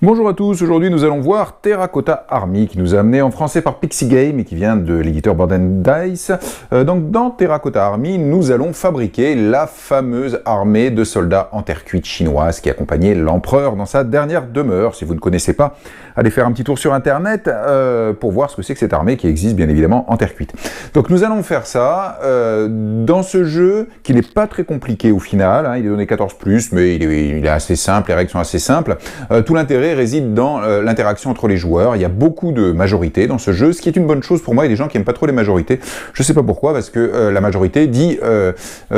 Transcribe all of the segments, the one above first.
Bonjour à tous, aujourd'hui nous allons voir Terracotta Army qui nous a amené en français par Pixie Game et qui vient de l'éditeur Board & Dice. Donc dans Terracotta Army, nous allons fabriquer la fameuse armée de soldats en terre cuite chinoise qui accompagnait l'empereur dans sa dernière demeure. Si vous ne connaissez pas, allez faire un petit tour sur internet pour voir ce que c'est que cette armée qui existe bien évidemment en terre cuite. Donc nous allons faire ça dans ce jeu qui n'est pas très compliqué au final, hein. Il est donné 14+, mais il est assez simple, les règles sont assez simples. Tout l'intérêt réside dans l'interaction entre les joueurs. Il y a beaucoup de majorités dans ce jeu, ce qui est une bonne chose pour moi et des gens qui n'aiment pas trop les majorités. Je sais pas pourquoi, parce que la majorité dit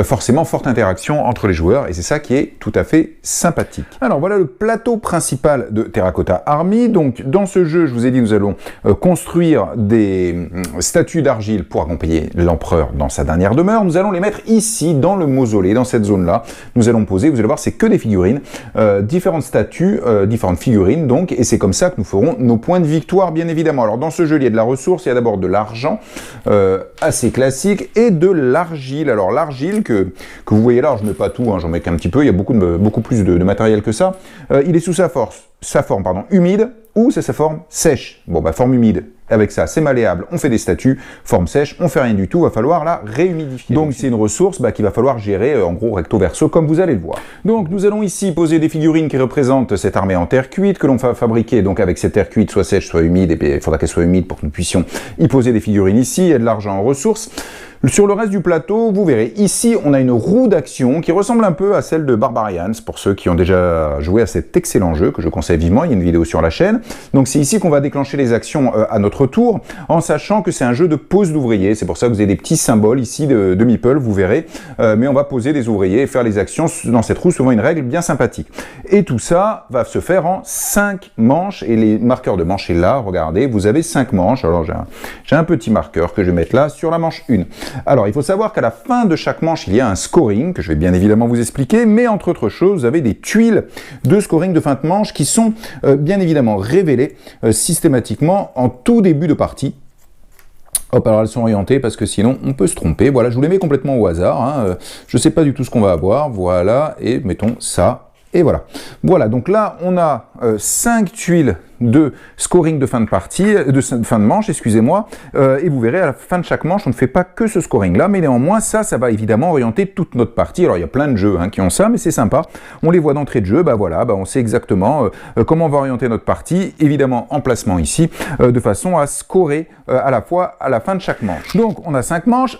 forcément forte interaction entre les joueurs, et c'est ça qui est tout à fait sympathique. Alors voilà le plateau principal de Terracotta Army. Donc dans ce jeu, je vous ai dit, nous allons construire des statues d'argile pour accompagner l'empereur dans sa dernière demeure. Nous allons les mettre ici, dans le mausolée, dans cette zone-là. Nous allons poser, vous allez voir, c'est que des figurines, différentes statues, différentes figurines donc, et c'est comme ça que nous ferons nos points de victoire bien évidemment. Alors dans ce jeu il y a de la ressource, il y a d'abord de l'argent assez classique et de l'argile. Alors l'argile que vous voyez là, alors je ne mets pas tout, hein, j'en mets qu'un petit peu, il y a beaucoup plus de matériel que ça. Il est sous sa forme humide ou c'est sa forme sèche. Bon bah forme humide. Avec ça, c'est malléable, on fait des statues, forme sèche, on fait rien du tout, va falloir la réhumidifier. Donc c'est une ressource qu'il va falloir gérer en gros recto verso comme vous allez le voir. Donc nous allons ici poser des figurines qui représentent cette armée en terre cuite que l'on va fabriquer donc avec cette terre cuite soit sèche soit humide, et puis il faudra qu'elle soit humide pour que nous puissions y poser des figurines ici. Il y a de l'argent en ressources. Sur le reste du plateau, vous verrez, ici, on a une roue d'action qui ressemble un peu à celle de Barbarians, pour ceux qui ont déjà joué à cet excellent jeu, que je conseille vivement, il y a une vidéo sur la chaîne. Donc c'est ici qu'on va déclencher les actions à notre tour, en sachant que c'est un jeu de pose d'ouvriers. C'est pour ça que vous avez des petits symboles ici de meeple, vous verrez. Mais on va poser des ouvriers et faire les actions dans cette roue, souvent une règle bien sympathique. Et tout ça va se faire en 5 manches, et les marqueurs de manches est là, regardez, vous avez 5 manches. Alors j'ai un petit marqueur que je vais mettre là, sur la manche 1. Alors, il faut savoir qu'à la fin de chaque manche, il y a un scoring, que je vais bien évidemment vous expliquer, mais entre autres choses, vous avez des tuiles de scoring de fin de manche qui sont bien évidemment révélées systématiquement en tout début de partie. Hop, alors elles sont orientées parce que sinon on peut se tromper. Voilà, je vous les mets complètement au hasard, hein. Je ne sais pas du tout ce qu'on va avoir, voilà, et mettons ça. Et voilà. Voilà, donc là, on a 5 tuiles de scoring de fin de partie, de fin de manche, excusez-moi, et vous verrez, à la fin de chaque manche, on ne fait pas que ce scoring-là, mais néanmoins, ça va évidemment orienter toute notre partie. Alors, il y a plein de jeux qui ont ça, mais c'est sympa. On les voit d'entrée de jeu, voilà, on sait exactement comment on va orienter notre partie, évidemment, en placement ici, de façon à scorer à la fois à la fin de chaque manche. Donc, on a 5 manches.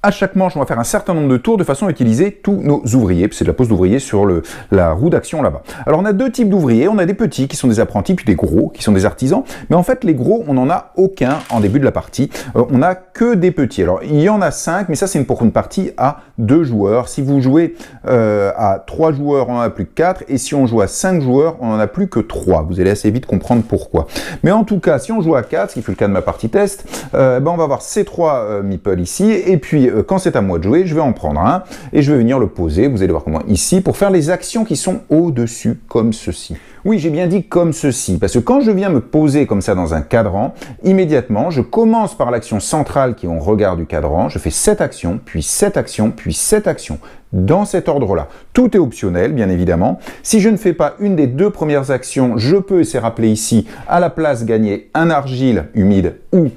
À chaque manche, on va faire un certain nombre de tours de façon à utiliser tous nos ouvriers. C'est de la pose d'ouvriers sur la roue d'action là-bas. Alors on a deux types d'ouvriers. On a des petits qui sont des apprentis, puis des gros qui sont des artisans. Mais en fait, les gros, on n'en a aucun en début de la partie. On n'a que des petits. Alors il y en a 5, mais ça c'est pour une partie à 2 joueurs. Si vous jouez à 3 joueurs, on n'en a plus que 4. Et si on joue à 5 joueurs, on n'en a plus que 3. Vous allez assez vite comprendre pourquoi. Mais en tout cas, si on joue à 4, ce qui fut le cas de ma partie test, on va avoir ces 3 meeples ici. Et puis quand c'est à moi de jouer, je vais en prendre un et je vais venir le poser, vous allez voir comment, ici, pour faire les actions qui sont au-dessus, comme ceci. Oui, j'ai bien dit comme ceci, parce que quand je viens me poser comme ça dans un cadran, immédiatement, je commence par l'action centrale qui est en regard du cadran, je fais 7 actions, puis 7 actions, puis 7 actions, dans cet ordre-là. Tout est optionnel, bien évidemment. Si je ne fais pas une des 2 premières actions, je peux, et c'est rappelé ici, à la place gagner un argile humide ou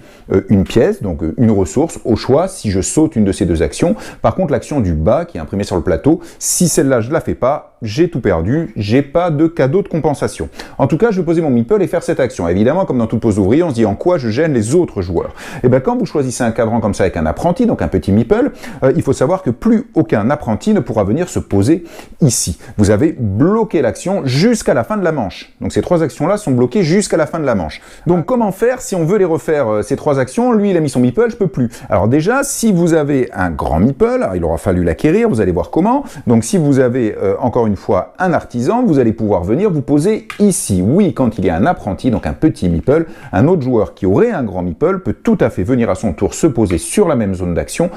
une pièce, donc une ressource, au choix, si je saute une de ces 2 actions. Par contre, l'action du bas, qui est imprimée sur le plateau, si celle-là, je ne la fais pas, j'ai tout perdu, j'ai pas de cadeau de compensation. En tout cas, je vais poser mon meeple et faire cette action. Évidemment, comme dans toute pose d'ouvrier, on se dit en quoi je gêne les autres joueurs. Et bien, quand vous choisissez un cadran comme ça avec un apprenti, donc un petit meeple, il faut savoir que plus aucun apprenti ne pourra venir se poser ici. Vous avez bloqué l'action jusqu'à la fin de la manche. Donc ces 3 actions-là sont bloquées jusqu'à la fin de la manche. Donc comment faire si on veut les refaire, ces 3 actions? Lui, il a mis son meeple, je peux plus. Alors déjà, si vous avez un grand meeple, il aura fallu l'acquérir, vous allez voir comment. Donc si vous avez encore une fois un artisan, vous allez pouvoir venir vous poser ici. Oui, quand il y a un apprenti, donc un petit meeple, un autre joueur qui aurait un grand meeple peut tout à fait venir à son tour se poser sur la même zone d'action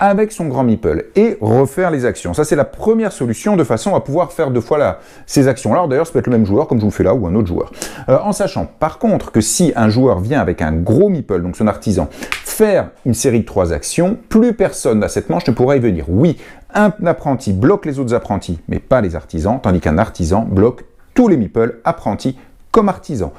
avec son grand meeple et refaire les actions. Ça, c'est la première solution de façon à pouvoir faire 2 fois ces actions-là. Alors d'ailleurs, ça peut être le même joueur, comme je vous le fais là, ou un autre joueur. En sachant, par contre, que si un joueur vient avec un gros meeple, donc son artisan, faire une série de 3 actions, plus personne à cette manche ne pourra y venir. Oui, un apprenti bloque les autres apprentis, mais pas les artisans, tandis qu'un artisan bloque tous les meeples apprentis comme artisan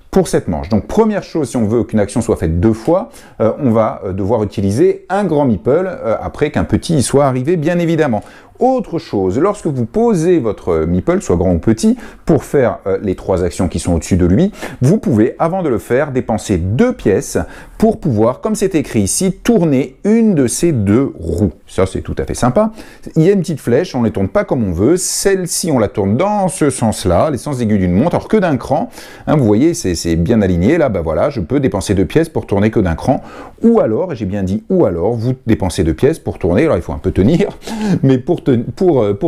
pour cette manche. Donc première chose, si on veut qu'une action soit faite 2 fois, on va devoir utiliser un grand meeple après qu'un petit y soit arrivé, bien évidemment. Autre chose, lorsque vous posez votre meeple, soit grand ou petit, pour faire les 3 actions qui sont au-dessus de lui, vous pouvez, avant de le faire, dépenser 2 pièces pour pouvoir, comme c'est écrit ici, tourner une de ces 2 roues. Ça, c'est tout à fait sympa. Il y a une petite flèche, on ne les tourne pas comme on veut. Celle-ci, on la tourne dans ce sens-là, les sens aigus d'une montre, alors que d'un cran. Hein, vous voyez, c'est bien aligné. Là, bah voilà, je peux dépenser 2 pièces pour tourner que d'un cran. Ou alors, et j'ai bien dit ou alors, vous dépensez 2 pièces pour tourner. Alors, il faut un peu tenir, mais pour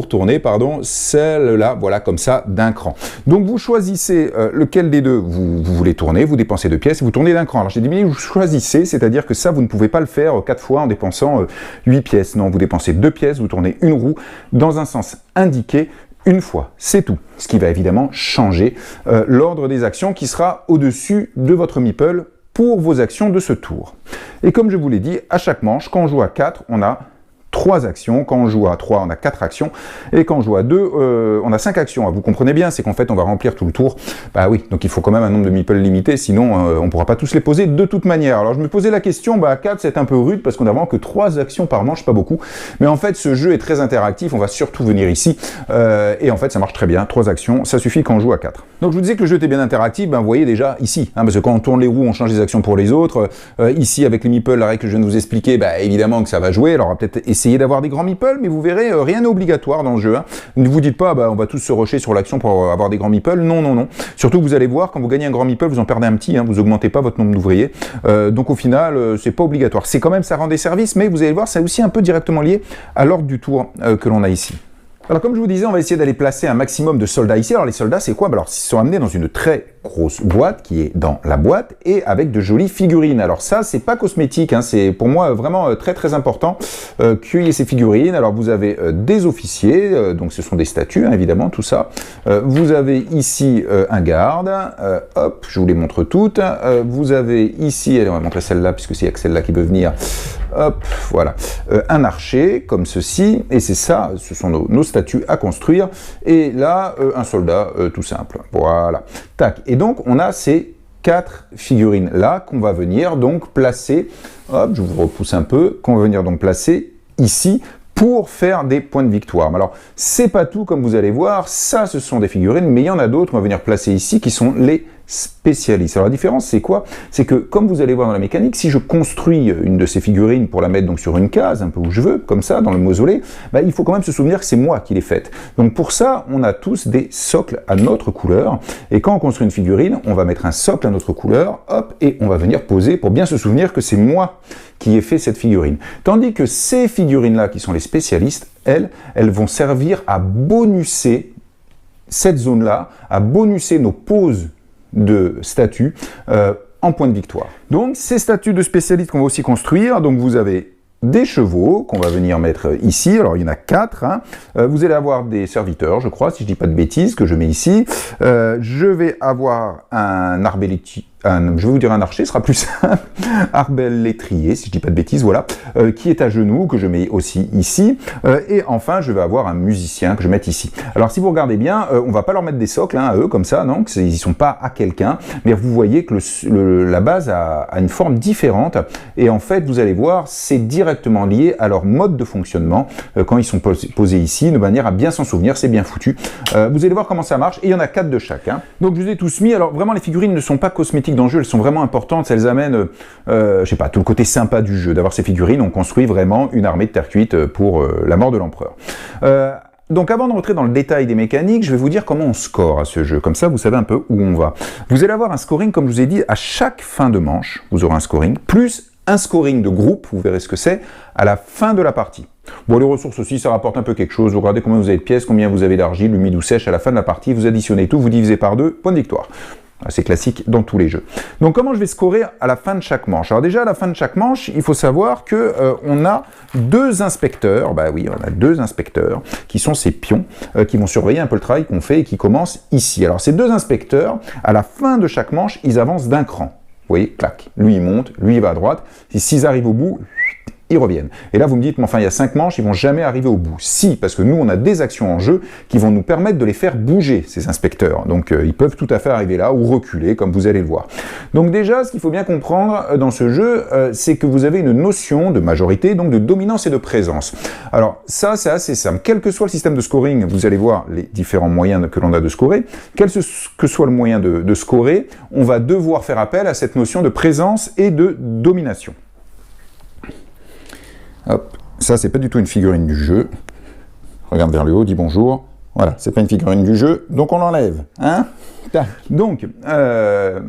tourner, pardon, celle-là, voilà, comme ça, d'un cran. Donc, vous choisissez lequel des deux vous voulez tourner, vous dépensez 2 pièces, et vous tournez d'un cran. Alors, j'ai dit, vous choisissez, c'est-à-dire que ça, vous ne pouvez pas le faire 4 fois en dépensant 8 pièces. Non, vous dépensez 2 pièces, vous tournez une roue dans un sens indiqué, une fois, c'est tout. Ce qui va évidemment changer l'ordre des actions qui sera au-dessus de votre meeple pour vos actions de ce tour. Et comme je vous l'ai dit, à chaque manche, quand on joue à 4, on a 3 actions, quand on joue à 3, on a 4 actions, et quand on joue à 2, on a 5 actions. Vous comprenez bien, c'est qu'en fait, on va remplir tout le tour. Bah oui, donc il faut quand même un nombre de meeples limité, sinon on ne pourra pas tous les poser de toute manière. Alors je me posais la question, à 4, c'est un peu rude, parce qu'on n'a vraiment que 3 actions par manche, pas beaucoup. Mais en fait, ce jeu est très interactif, on va surtout venir ici, et en fait, ça marche très bien, 3 actions, ça suffit quand on joue à 4. Donc je vous disais que le jeu était bien interactif, vous voyez déjà ici, parce que quand on tourne les roues, on change les actions pour les autres. Ici, avec les meeples, la règle que je viens de vous expliquer, évidemment que ça va jouer. Alors on va peut-être essayer d'avoir des grands meeples, mais vous verrez, rien n'est obligatoire dans le jeu. Ne vous dites pas, on va tous se rusher sur l'action pour avoir des grands meeples. Non, non, non. Surtout que vous allez voir, quand vous gagnez un grand meeple, vous en perdez un petit, vous augmentez pas votre nombre d'ouvriers. Donc au final, c'est pas obligatoire. C'est quand même, ça rend des services, mais vous allez voir, c'est aussi un peu directement lié à l'ordre du tour que l'on a ici. Alors comme je vous disais, on va essayer d'aller placer un maximum de soldats ici. Alors les soldats, c'est quoi? Alors ils sont amenés dans une très grosse boîte qui est dans la boîte et avec de jolies figurines. Alors ça, c'est pas cosmétique, c'est pour moi vraiment très très important qu'il y ait ces figurines. Alors vous avez des officiers, donc ce sont des statues évidemment, tout ça. Vous avez ici un garde, hop, je vous les montre toutes. Vous avez ici, allez on va montrer celle-là puisque c'est celle-là qui peut venir. Hop, voilà, un archer comme ceci, et c'est ça, ce sont nos statues à construire, et là, un soldat tout simple, voilà, tac, et donc on a ces 4 figurines là qu'on va venir donc placer, hop, je vous repousse un peu, qu'on va venir donc placer ici, pour faire des points de victoire. Alors, c'est pas tout, comme vous allez voir, ça, ce sont des figurines, mais il y en a d'autres qu'on va venir placer ici, qui sont les spécialistes. Alors, la différence, c'est quoi? C'est que, comme vous allez voir dans la mécanique, si je construis une de ces figurines pour la mettre donc sur une case, un peu où je veux, comme ça, dans le mausolée, il faut quand même se souvenir que c'est moi qui l'ai faite. Donc, pour ça, on a tous des socles à notre couleur, et quand on construit une figurine, on va mettre un socle à notre couleur, hop, et on va venir poser pour bien se souvenir que c'est moi qui ai fait cette figurine. Tandis que ces figurines-là, qui sont les spécialistes, elles vont servir à bonusser cette zone-là, à bonusser nos poses de statues en point de victoire. Donc, ces statues de spécialistes qu'on va aussi construire, donc vous avez des chevaux qu'on va venir mettre ici, alors il y en a 4, vous allez avoir des serviteurs, je crois, si je dis pas de bêtises, que je mets ici, je vais avoir un arbalétrier, je vais vous dire un archer, ce sera plus simple, arbalétrier, si je dis pas de bêtises, voilà, qui est à genoux, que je mets aussi ici, et enfin je vais avoir un musicien que je vais mettre ici. Alors si vous regardez bien, on va pas leur mettre des socles à eux, comme ça, non, ils sont pas à quelqu'un, mais vous voyez que la base a une forme différente, et en fait vous allez voir, c'est directement lié à leur mode de fonctionnement, quand ils sont posés ici, de manière à bien s'en souvenir, c'est bien foutu. Vous allez voir comment ça marche, et il y en a 4 de chaque. Donc je vous ai tous mis, alors vraiment les figurines ne sont pas cosmétiques dans le jeu, elles sont vraiment importantes, elles amènent, je sais pas, tout le côté sympa du jeu, d'avoir ces figurines, on construit vraiment une armée de terre cuite pour la mort de l'empereur. Donc avant de rentrer dans le détail des mécaniques, je vais vous dire comment on score à ce jeu, comme ça vous savez un peu où on va. Vous allez avoir un scoring, comme je vous ai dit, à chaque fin de manche, vous aurez un scoring, plus un scoring de groupe, vous verrez ce que c'est, à la fin de la partie. Bon, les ressources aussi, ça rapporte un peu quelque chose, vous regardez combien vous avez de pièces, combien vous avez d'argile, humide ou sèche à la fin de la partie, vous additionnez tout, vous divisez par 2, point de victoire. C'est classique dans tous les jeux. Donc comment je vais scorer à la fin de chaque manche? Alors déjà à la fin de chaque manche, il faut savoir que on a 2 inspecteurs, oui, on a 2 inspecteurs qui sont ces pions qui vont surveiller un peu le travail qu'on fait et qui commencent ici. Alors ces 2 inspecteurs, à la fin de chaque manche, ils avancent d'un cran. Vous voyez, clac, lui il monte, lui il va à droite. Et s'ils arrivent au bout, ils reviennent. Et là, vous me dites, mais enfin, il y a 5 manches, ils vont jamais arriver au bout. Si, parce que nous, on a des actions en jeu qui vont nous permettre de les faire bouger, ces inspecteurs. Donc, ils peuvent tout à fait arriver là ou reculer, comme vous allez le voir. Donc déjà, ce qu'il faut bien comprendre dans ce jeu, c'est que vous avez une notion de majorité, donc de dominance et de présence. Alors, ça, c'est assez simple. Quel que soit le système de scoring, vous allez voir les différents moyens que l'on a de scorer. Quel que soit le moyen de scorer, on va devoir faire appel à cette notion de présence et de domination. Hop, ça c'est pas du tout une figurine du jeu. Regarde vers le haut, dis bonjour. Voilà, c'est pas une figurine du jeu, donc on l'enlève. Hein? Donc, la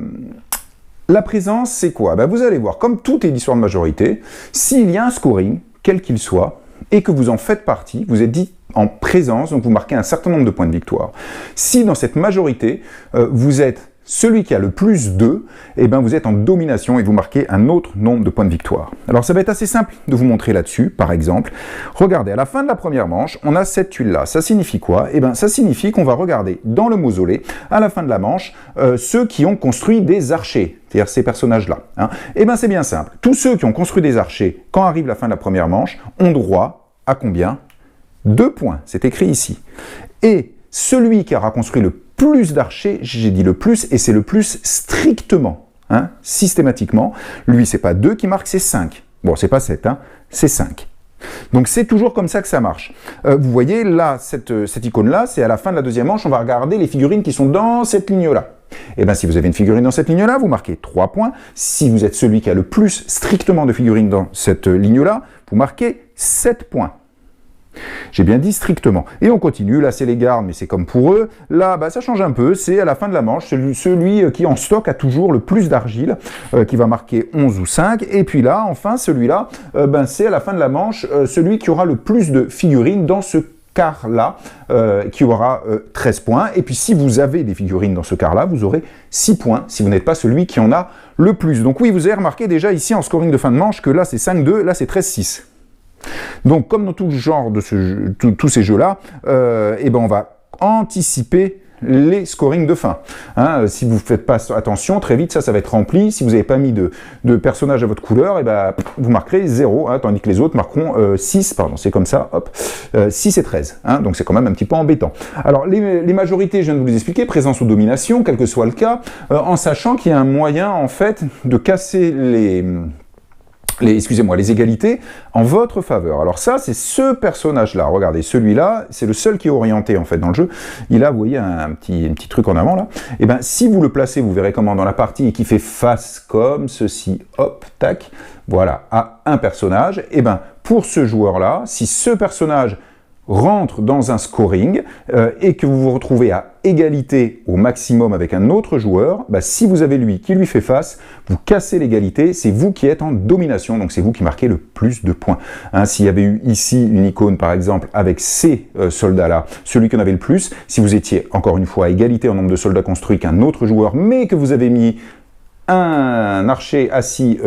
présence, c'est quoi? Ben, vous allez voir, comme tout est l'histoire de majorité, s'il y a un scoring, quel qu'il soit, et que vous en faites partie, vous êtes dit en présence, donc vous marquez un certain nombre de points de victoire. Si dans cette majorité, vous êtes celui qui a le plus 2, eh ben vous êtes en domination et vous marquez un autre nombre de points de victoire. Alors ça va être assez simple de vous montrer là-dessus, par exemple. Regardez, à la fin de la première manche, on a cette tuile-là. Ça signifie quoi? Eh ben ça signifie qu'on va regarder dans le mausolée, à la fin de la manche, ceux qui ont construit des archers, c'est-à-dire ces personnages-là. Hein. Eh ben c'est bien simple. Tous ceux qui ont construit des archers, quand arrive la fin de la première manche, ont droit à combien? 2 points, c'est écrit ici. Et celui qui aura construit le plus d'archers, j'ai dit le plus, et c'est le plus strictement, hein, systématiquement. Lui, c'est pas 2 qui marque, c'est 5. Bon, c'est pas 7, hein, c'est 5. Donc c'est toujours comme ça que ça marche. Vous voyez, là, cette icône-là, c'est à la fin de la deuxième manche, on va regarder les figurines qui sont dans cette ligne-là. Et bien si vous avez une figurine dans cette ligne-là, vous marquez 3 points. Si vous êtes celui qui a le plus strictement de figurines dans cette ligne-là, vous marquez 7 points. J'ai bien dit strictement. Et on continue, là c'est les gardes, mais c'est comme pour eux. Là, bah, ça change un peu, c'est à la fin de la manche, celui qui en stock a toujours le plus d'argile, qui va marquer 11 ou 5. Et puis là, enfin, celui-là, ben, c'est à la fin de la manche, celui qui aura le plus de figurines dans ce quart-là, qui aura 13 points. Et puis si vous avez des figurines dans ce quart-là, vous aurez 6 points, si vous n'êtes pas celui qui en a le plus. Donc oui, vous avez remarqué déjà ici en scoring de fin de manche que là c'est 5-2, là c'est 13-6. Donc, comme dans tout le genre de tous ces jeux-là, eh ben on va anticiper les scorings de fin. Hein, si vous ne faites pas attention, très vite, ça va être rempli. Si vous n'avez pas mis de personnage à votre couleur, eh ben, vous marquerez 0, hein, tandis que les autres marqueront 6, pardon, c'est comme ça, hop, 6 et 13. Hein, donc, c'est quand même un petit peu embêtant. Alors, les majorités, je viens de vous les expliquer, présence ou domination, quel que soit le cas, en sachant qu'il y a un moyen, en fait, de casser les égalités en votre faveur. Alors ça, c'est ce personnage-là. Regardez, celui-là, c'est le seul qui est orienté en fait dans le jeu. Il a, vous voyez, un petit truc en avant là. Et ben, si vous le placez, vous verrez comment dans la partie et qui fait face comme ceci, hop, tac, voilà, à un personnage. Et ben, pour ce joueur-là, si ce personnage rentre dans un scoring et que vous vous retrouvez à égalité au maximum avec un autre joueur, bah, si vous avez lui qui lui fait face, vous cassez l'égalité, c'est vous qui êtes en domination, donc c'est vous qui marquez le plus de points. Hein, s'il y avait eu ici une icône par exemple avec ces soldats-là, celui qui en avait le plus, si vous étiez encore une fois à égalité en nombre de soldats construits qu'un autre joueur, mais que vous avez mis un archer assis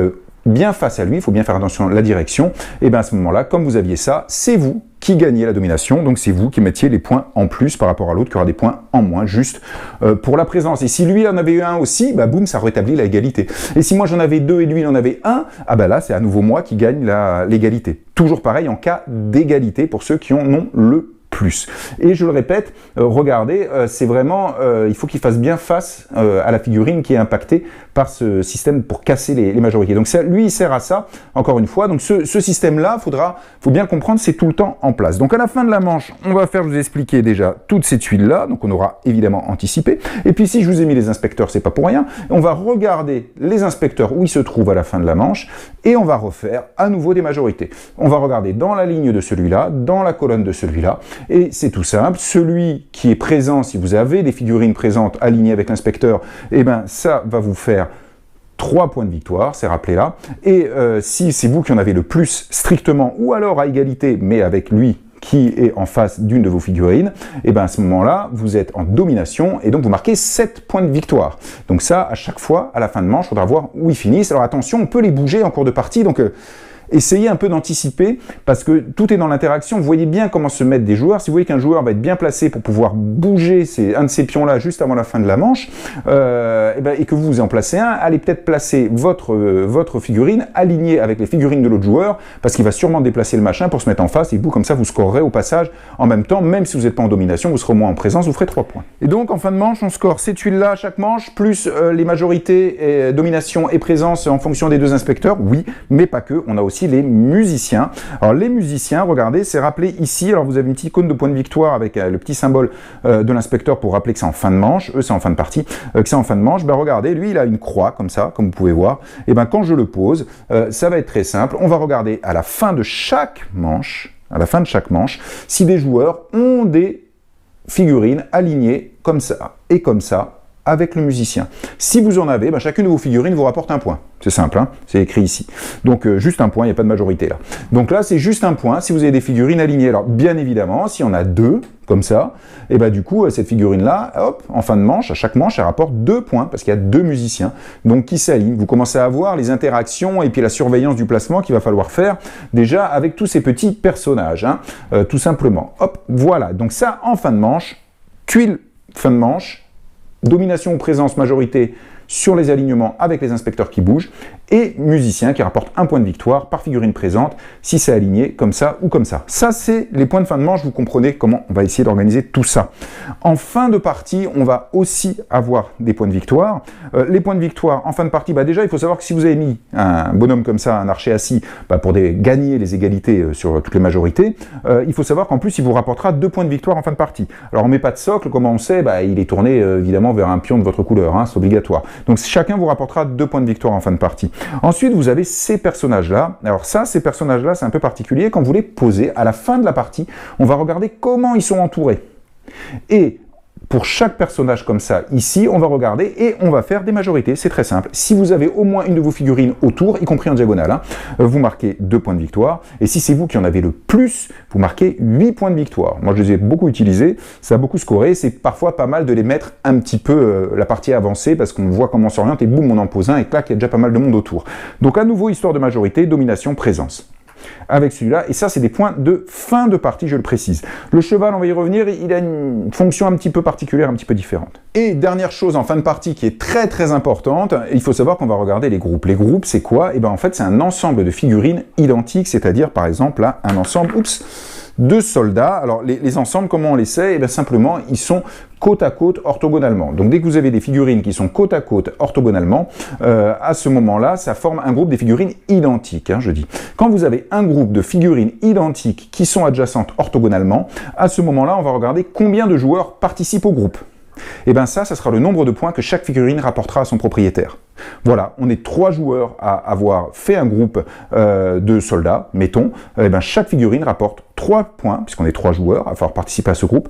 bien face à lui, il faut bien faire attention à la direction, et bien à ce moment-là, comme vous aviez ça, c'est vous qui gagnez la domination, donc c'est vous qui mettiez les points en plus par rapport à l'autre qui aura des points en moins, juste pour la présence. Et si lui en avait eu un aussi, bah boum, ça rétablit l'égalité. Et si moi j'en avais 2 et lui il en avait un, ah bah là c'est à nouveau moi qui gagne l'égalité. Toujours pareil en cas d'égalité pour ceux qui en ont le plus. Et je le répète, regardez, c'est vraiment, il faut qu'il fasse bien face à la figurine qui est impactée par ce système pour casser les majorités. Donc ça, lui, il sert à ça, encore une fois. Donc ce système-là, faut bien le comprendre, c'est tout le temps en place. Donc à la fin de la manche, on va faire, je vous expliquer déjà toutes ces tuiles-là, donc on aura évidemment anticipé. Et puis si je vous ai mis les inspecteurs, c'est pas pour rien. On va regarder les inspecteurs où ils se trouvent à la fin de la manche, et on va refaire à nouveau des majorités. On va regarder dans la ligne de celui-là, dans la colonne de celui-là, et c'est tout simple, celui qui est présent, si vous avez des figurines présentes alignées avec l'inspecteur, eh ben ça va vous faire 3 points de victoire, c'est rappelé là, et si c'est vous qui en avez le plus strictement, ou alors à égalité, mais avec lui qui est en face d'une de vos figurines, et ben à ce moment-là, vous êtes en domination, et donc vous marquez 7 points de victoire. Donc ça, à chaque fois, à la fin de manche, il faudra voir où ils finissent. Alors attention, on peut les bouger en cours de partie, donc essayez un peu d'anticiper, parce que tout est dans l'interaction. Vous voyez bien comment se mettre des joueurs. Si vous voyez qu'un joueur va être bien placé pour pouvoir bouger un de ces pions-là juste avant la fin de la manche, et que vous en placez un, allez peut-être placer votre figurine alignée avec les figurines de l'autre joueur, parce qu'il va sûrement déplacer le machin pour se mettre en face, et vous, comme ça, vous scorerez au passage en même temps, même si vous n'êtes pas en domination, vous serez au moins en présence, vous ferez 3 points. Et donc, en fin de manche, on score ces tuiles-là à chaque manche, plus les majorités, domination et présence en fonction des 2 inspecteurs, oui, mais pas que, on a aussi les musiciens. Alors, les musiciens, regardez, c'est rappelé ici, alors vous avez une petite icône de point de victoire avec le petit symbole de l'inspecteur pour rappeler que c'est en fin de manche, eux c'est en fin de partie, que c'est en fin de manche. Ben regardez, lui il a une croix comme ça, comme vous pouvez voir, et ben quand je le pose, ça va être très simple, on va regarder à la fin de chaque manche, si des joueurs ont des figurines alignées comme ça et comme ça avec le musicien. Si vous en avez, ben chacune de vos figurines vous rapporte un point. C'est simple, hein, c'est écrit ici. Donc juste un point, il n'y a pas de majorité là. Donc là, c'est juste un point si vous avez des figurines alignées. Alors bien évidemment, si on a 2, comme ça, et ben du coup, cette figurine-là, hop, en fin de manche, à chaque manche, elle rapporte 2 points, parce qu'il y a 2 musiciens, donc qui s'alignent. Vous commencez à voir les interactions et puis la surveillance du placement qu'il va falloir faire, déjà avec tous ces petits personnages, hein, tout simplement. Hop, voilà, donc ça, en fin de manche, tuile, fin de manche, domination ou présence majorité sur les alignements avec les inspecteurs qui bougent, et musicien qui rapporte un point de victoire par figurine présente, si c'est aligné comme ça ou comme ça. Ça, c'est les points de fin de manche, vous comprenez comment on va essayer d'organiser tout ça. En fin de partie, on va aussi avoir des points de victoire. Les points de victoire en fin de partie, bah déjà, il faut savoir que si vous avez mis un bonhomme comme ça, un archer assis, bah pour gagner les égalités sur toutes les majorités, il faut savoir qu'en plus, il vous rapportera 2 points de victoire en fin de partie. Alors, on met pas de socle, comment on sait? Bah, il est tourné évidemment vers un pion de votre couleur, hein, c'est obligatoire. Donc, chacun vous rapportera 2 points de victoire en fin de partie. Ensuite, vous avez ces personnages-là. Alors ça, ces personnages-là, c'est un peu particulier. Quand vous les posez, à la fin de la partie, on va regarder comment ils sont entourés. Et pour chaque personnage comme ça, ici, on va regarder et on va faire des majorités. C'est très simple. Si vous avez au moins une de vos figurines autour, y compris en diagonale, hein, vous marquez 2 points de victoire. Et si c'est vous qui en avez le plus, vous marquez 8 points de victoire. Moi, je les ai beaucoup utilisés. Ça a beaucoup scoré. C'est parfois pas mal de les mettre un petit peu la partie avancée parce qu'on voit comment on s'oriente et boum, on en pose un et clac, il y a déjà pas mal de monde autour. Donc, à nouveau, histoire de majorité, domination, présence. Avec celui-là, et ça c'est des points de fin de partie, je le précise. Le cheval, on va y revenir, il a une fonction un petit peu particulière, un petit peu différente. Et dernière chose en fin de partie qui est très très importante, il faut savoir qu'on va regarder les groupes. Les groupes, c'est quoi? Et ben en fait, c'est un ensemble de figurines identiques, c'est-à-dire par exemple là, un ensemble, de soldats. Alors les ensembles, comment on les sait? Et bien simplement, ils sont côte à côte orthogonalement. Donc dès que vous avez des figurines qui sont côte à côte orthogonalement, à ce moment-là, ça forme un groupe des figurines identiques, hein, je dis. Quand vous avez un groupe de figurines identiques qui sont adjacentes orthogonalement, à ce moment-là, on va regarder combien de joueurs participent au groupe. Et bien ça sera le nombre de points que chaque figurine rapportera à son propriétaire. Voilà, on est 3 joueurs à avoir fait un groupe de soldats, mettons, et bien chaque figurine rapporte 3 points, puisqu'on est 3 joueurs à faire participer à ce groupe,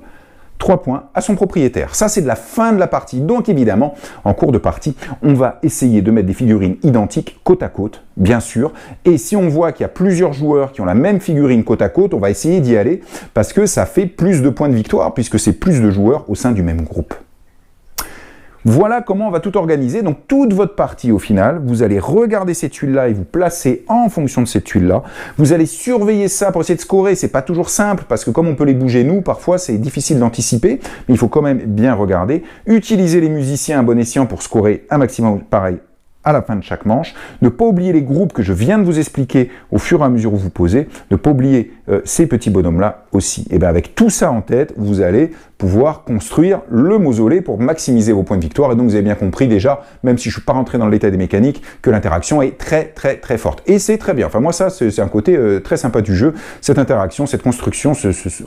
3 points à son propriétaire. Ça, c'est de la fin de la partie. Donc, évidemment, en cours de partie, on va essayer de mettre des figurines identiques côte à côte, bien sûr. Et si on voit qu'il y a plusieurs joueurs qui ont la même figurine côte à côte, on va essayer d'y aller parce que ça fait plus de points de victoire puisque c'est plus de joueurs au sein du même groupe. Voilà comment on va tout organiser. Donc, toute votre partie, au final, vous allez regarder ces tuiles-là et vous placer en fonction de ces tuiles-là. Vous allez surveiller ça pour essayer de scorer. C'est pas toujours simple parce que comme on peut les bouger nous, parfois c'est difficile d'anticiper, mais il faut quand même bien regarder. Utilisez les musiciens à bon escient pour scorer un maximum pareil à la fin de chaque manche. Ne pas oublier les groupes que je viens de vous expliquer au fur et à mesure où vous posez. Ne pas oublier ces petits bonhommes-là aussi. Et bien avec tout ça en tête, vous allez pouvoir construire le mausolée pour maximiser vos points de victoire. Et donc vous avez bien compris déjà, même si je ne suis pas rentré dans le détail des mécaniques, que l'interaction est très très très forte. Et c'est très bien. Enfin moi ça c'est un côté très sympa du jeu, cette interaction, cette construction,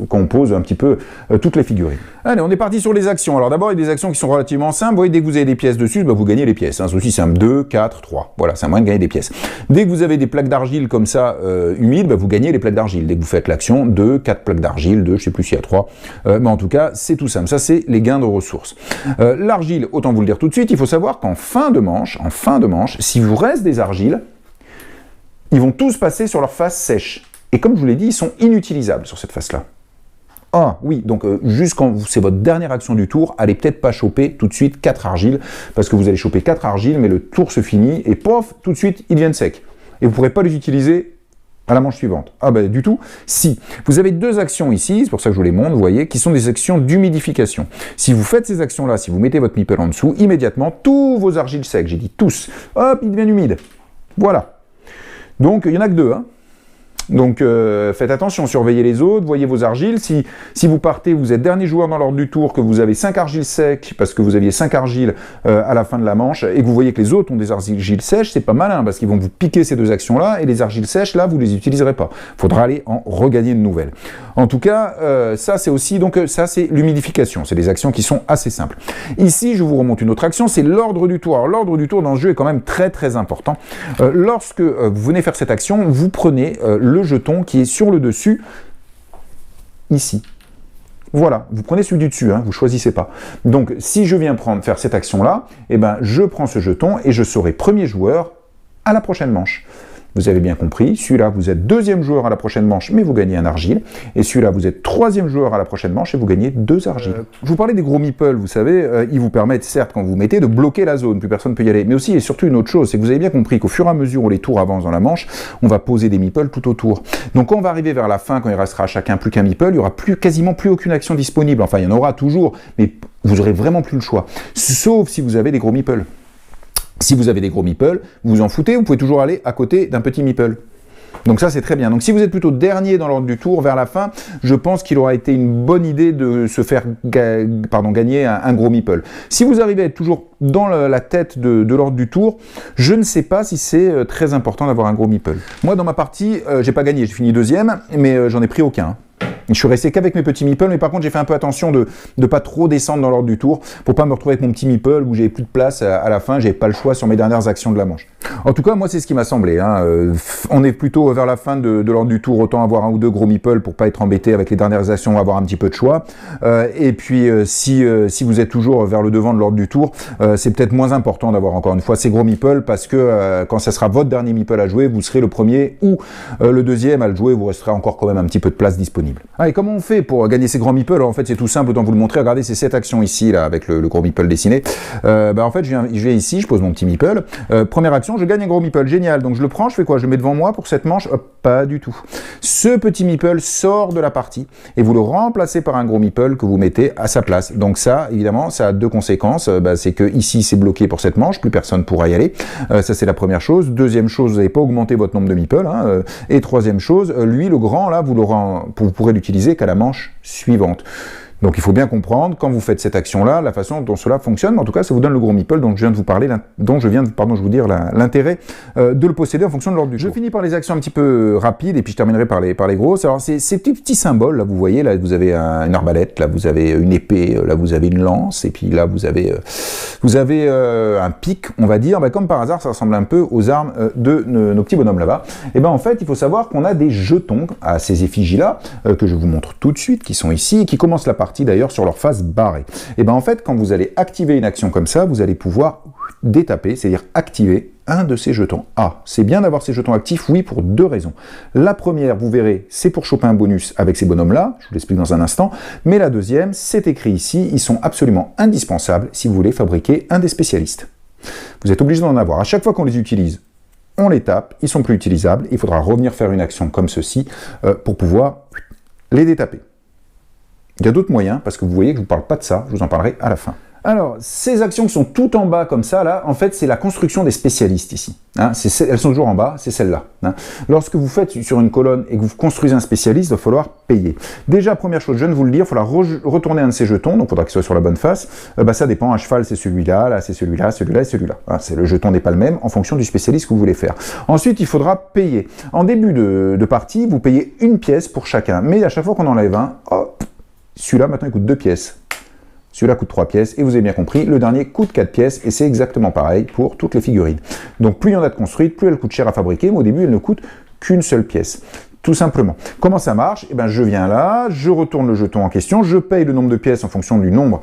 quand on pose un petit peu toutes les figurines. Allez, on est parti sur les actions. Alors d'abord il y a des actions qui sont relativement simples. Vous voyez, dès que vous avez des pièces dessus, bah, vous gagnez les pièces. Hein. C'est aussi simple, 2, 4, 3. Voilà, c'est un moyen de gagner des pièces. Dès que vous avez des plaques d'argile comme ça humides, bah, vous gagnez les plaques d'argile. Dès que vous faites l'action, 2, 4 plaques d'argile, 2, je sais plus s'il y a 3. Mais en tout cas, c'est tout simple. Ça, c'est les gains de ressources. L'argile, autant vous le dire tout de suite, il faut savoir qu'en fin de manche, si vous reste des argiles, ils vont tous passer sur leur face sèche. Et comme je vous l'ai dit, ils sont inutilisables sur cette face-là. Ah oui, donc juste quand c'est votre dernière action du tour, allez peut-être pas choper tout de suite 4 argiles, parce que vous allez choper 4 argiles, mais le tour se finit, et pof, tout de suite, ils deviennent secs. Et vous ne pourrez pas les utiliser à la manche suivante. Ah ben du tout, si. Vous avez deux actions ici, c'est pour ça que je vous les montre, vous voyez, qui sont des actions d'humidification. Si vous faites ces actions-là, si vous mettez votre meeple en dessous, immédiatement, tous vos argiles secs, j'ai dit tous, hop, ils deviennent humides. Voilà. Donc, il n'y en a que deux, hein. Donc faites attention, surveillez les autres, voyez vos argiles. Si vous partez, vous êtes dernier joueur dans l'ordre du tour, que vous avez 5 argiles secs, parce que vous aviez 5 argiles à la fin de la manche, et que vous voyez que les autres ont des argiles sèches, c'est pas malin, parce qu'ils vont vous piquer ces deux actions-là, et les argiles sèches, là, vous les utiliserez pas. Il faudra aller en regagner une nouvelle. En tout cas, ça c'est aussi, donc ça c'est l'humidification, c'est des actions qui sont assez simples. Ici, je vous remonte une autre action, c'est l'ordre du tour. Alors l'ordre du tour dans ce jeu est quand même très très important. Lorsque vous venez faire cette action, vous prenez le jeton qui est sur le dessus, ici. Voilà, vous prenez celui du dessus, hein, vous choisissez pas. Donc, si je viens faire cette action-là, eh ben, je prends ce jeton et je serai premier joueur à la prochaine manche. Vous avez bien compris, celui-là, vous êtes deuxième joueur à la prochaine manche, mais vous gagnez un argile. Et celui-là, vous êtes troisième joueur à la prochaine manche et vous gagnez 2 argiles. Je vous parlais des gros meeples, vous savez, ils vous permettent, certes, quand vous mettez, de bloquer la zone, plus personne ne peut y aller. Mais aussi, et surtout une autre chose, c'est que vous avez bien compris qu'au fur et à mesure où les tours avancent dans la manche, on va poser des meeples tout autour. Donc quand on va arriver vers la fin, quand il restera à chacun plus qu'un meeple, il n'y aura quasiment plus aucune action disponible. Enfin, il y en aura toujours, mais vous aurez vraiment plus le choix. Sauf si vous avez des gros meeples. Si vous avez des gros meeples, vous vous en foutez, vous pouvez toujours aller à côté d'un petit meeple. Donc ça, c'est très bien. Donc si vous êtes plutôt dernier dans l'ordre du tour, vers la fin, je pense qu'il aura été une bonne idée de se faire gagner un gros meeple. Si vous arrivez à être toujours dans la tête de l'ordre du tour, je ne sais pas si c'est très important d'avoir un gros meeple. Moi, dans ma partie, j'ai pas gagné, j'ai fini deuxième, mais j'en ai pris aucun. Je suis resté qu'avec mes petits meeples, mais par contre j'ai fait un peu attention de ne pas trop descendre dans l'ordre du tour pour pas me retrouver avec mon petit meeple où j'avais plus de place à la fin, j'avais pas le choix sur mes dernières actions de la manche. En tout cas, moi c'est ce qui m'a semblé. Hein. On est plutôt vers la fin de l'ordre du tour, autant avoir un ou deux gros meeples pour pas être embêté avec les dernières actions, avoir un petit peu de choix. Et puis si vous êtes toujours vers le devant de l'ordre du tour, c'est peut-être moins important d'avoir encore une fois ces gros meeples parce que quand ça sera votre dernier meeple à jouer, vous serez le premier ou le deuxième à le jouer, vous resterez encore quand même un petit peu de place disponible. Ah, et comment on fait pour gagner ces grands meeples? Alors, en fait, c'est tout simple, autant vous le montrer. Regardez, c'est cette action ici, là, avec le gros meeple dessiné. En fait, je viens ici, je pose mon petit meeple. Première action, je gagne un gros meeple. Génial. Donc, je le prends, je fais quoi? Je le mets devant moi pour cette manche? Pas du tout. Ce petit meeple sort de la partie et vous le remplacez par un gros meeple que vous mettez à sa place. Donc, ça, évidemment, ça a deux conséquences. C'est que ici, c'est bloqué pour cette manche. Plus personne ne pourra y aller. Ça, c'est la première chose. Deuxième chose, vous n'avez pas augmenté votre nombre de meeples. Hein. Et troisième chose, lui, le grand, là, vous pourrez l'utiliser qu'à la manche suivante. Donc il faut bien comprendre, quand vous faites cette action-là, la façon dont cela fonctionne, mais en tout cas ça vous donne le gros meeple dont je viens de vous parler, vous dire l'intérêt de le posséder en fonction de l'ordre du jour. Je finis par les actions un petit peu rapides et puis je terminerai par les grosses. Alors ces petits symboles, là vous voyez, là vous avez une arbalète, là vous avez une épée, là vous avez une lance, et puis là vous avez un pic, on va dire, comme par hasard ça ressemble un peu aux armes de nos petits bonhommes là-bas. Et en fait il faut savoir qu'on a des jetons à ces effigies-là, que je vous montre tout de suite, qui sont ici, et qui commencent la partie d'ailleurs sur leur face barrée. Et en fait, quand vous allez activer une action comme ça, vous allez pouvoir détaper, c'est-à-dire activer un de ces jetons. Ah, c'est bien d'avoir ces jetons actifs, oui, pour deux raisons. La première, vous verrez, c'est pour choper un bonus avec ces bonhommes-là, je vous l'explique dans un instant, mais la deuxième, c'est écrit ici, ils sont absolument indispensables si vous voulez fabriquer un des spécialistes. Vous êtes obligé d'en avoir. À chaque fois qu'on les utilise, on les tape, ils sont plus utilisables, il faudra revenir faire une action comme ceci pour pouvoir les détaper. Il y a d'autres moyens, parce que vous voyez que je ne vous parle pas de ça, je vous en parlerai à la fin. Alors, ces actions qui sont tout en bas comme ça, là, en fait, c'est la construction des spécialistes ici. Hein, elles sont toujours en bas, c'est celle-là. Hein. Lorsque vous faites sur une colonne et que vous construisez un spécialiste, il va falloir payer. Déjà, première chose, je viens de vous le dire, il va falloir retourner un de ces jetons, donc il faudra qu'il soit sur la bonne face. Ça dépend, à cheval, c'est celui-là, là, c'est celui-là, celui-là et celui-là. Hein, le jeton n'est pas le même en fonction du spécialiste que vous voulez faire. Ensuite, il faudra payer. En début de partie, vous payez une pièce pour chacun, mais à chaque fois qu'on enlève un, hop, celui-là, maintenant, il coûte 2 pièces. Celui-là coûte 3 pièces, et vous avez bien compris, le dernier coûte 4 pièces, et c'est exactement pareil pour toutes les figurines. Donc plus il y en a de construites, plus elles coûtent cher à fabriquer, mais au début, elles ne coûtent qu'une seule pièce. tout simplement. Comment ça marche? Eh ben, je viens là, je retourne le jeton en question, je paye le nombre de pièces en fonction du nombre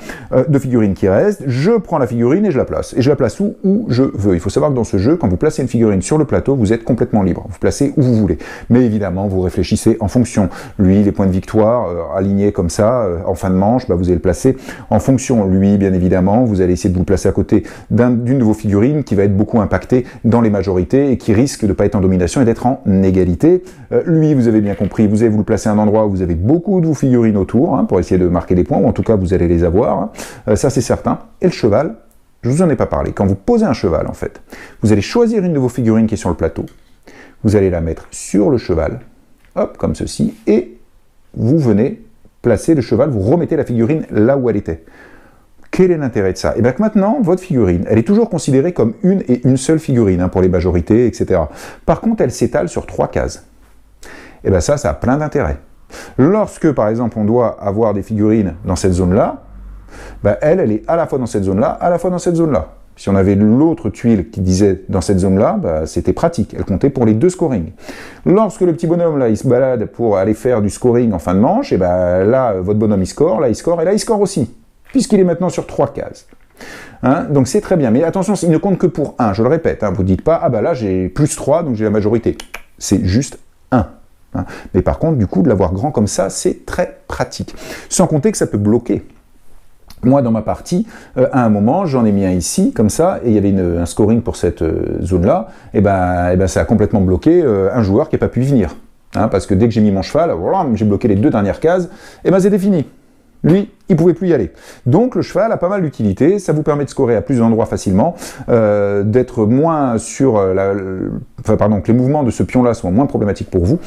de figurines qui restent, je prends la figurine et je la place. Et je la place où je veux. Il faut savoir que dans ce jeu, quand vous placez une figurine sur le plateau, vous êtes complètement libre. Vous placez où vous voulez. Mais évidemment, vous réfléchissez en fonction. Lui, les points de victoire alignés comme ça, en fin de manche, bah, vous allez le placer en fonction. Lui, bien évidemment, vous allez essayer de vous le placer à côté d'une de vos figurines qui va être beaucoup impactée dans les majorités et qui risque de ne pas être en domination et d'être en égalité. Lui, vous avez bien compris, vous allez vous le placer à un endroit où vous avez beaucoup de vos figurines autour, hein, pour essayer de marquer des points, ou en tout cas, vous allez les avoir. Hein. Ça, c'est certain. Et le cheval, je vous en ai pas parlé. Quand vous posez un cheval, en fait, vous allez choisir une de vos figurines qui est sur le plateau, vous allez la mettre sur le cheval, hop, comme ceci, et vous venez placer le cheval, vous remettez la figurine là où elle était. Quel est l'intérêt de ça? Et bien que maintenant, votre figurine, elle est toujours considérée comme une et une seule figurine, hein, pour les majorités, etc. Par contre, elle s'étale sur 3 cases. Et bien ça a plein d'intérêt. Lorsque, par exemple, on doit avoir des figurines dans cette zone-là, ben elle est à la fois dans cette zone-là, à la fois dans cette zone-là. Si on avait l'autre tuile qui disait dans cette zone-là, ben c'était pratique. Elle comptait pour les 2 scorings. Lorsque le petit bonhomme, là, il se balade pour aller faire du scoring en fin de manche, et ben là, votre bonhomme, il score, là, il score, et là, il score aussi. Puisqu'il est maintenant sur 3 cases. Hein, donc c'est très bien. Mais attention, il ne compte que pour 1. Je le répète, hein, vous ne dites pas, ah ben là, j'ai plus 3, donc j'ai la majorité. C'est juste 1. Hein. Mais par contre, du coup, de l'avoir grand comme ça, c'est très pratique. Sans compter que ça peut bloquer. Moi, dans ma partie, à un moment, j'en ai mis un ici, comme ça, et il y avait un scoring pour cette zone-là, et ben ça a complètement bloqué un joueur qui n'a pas pu y venir. Hein, parce que dès que j'ai mis mon cheval, voilà, j'ai bloqué les 2 dernières cases, et ben c'était fini. Lui, il ne pouvait plus y aller. Donc le cheval a pas mal d'utilité, ça vous permet de scorer à plusieurs endroits facilement, d'être moins sur que les mouvements de ce pion-là soient moins problématiques pour vous,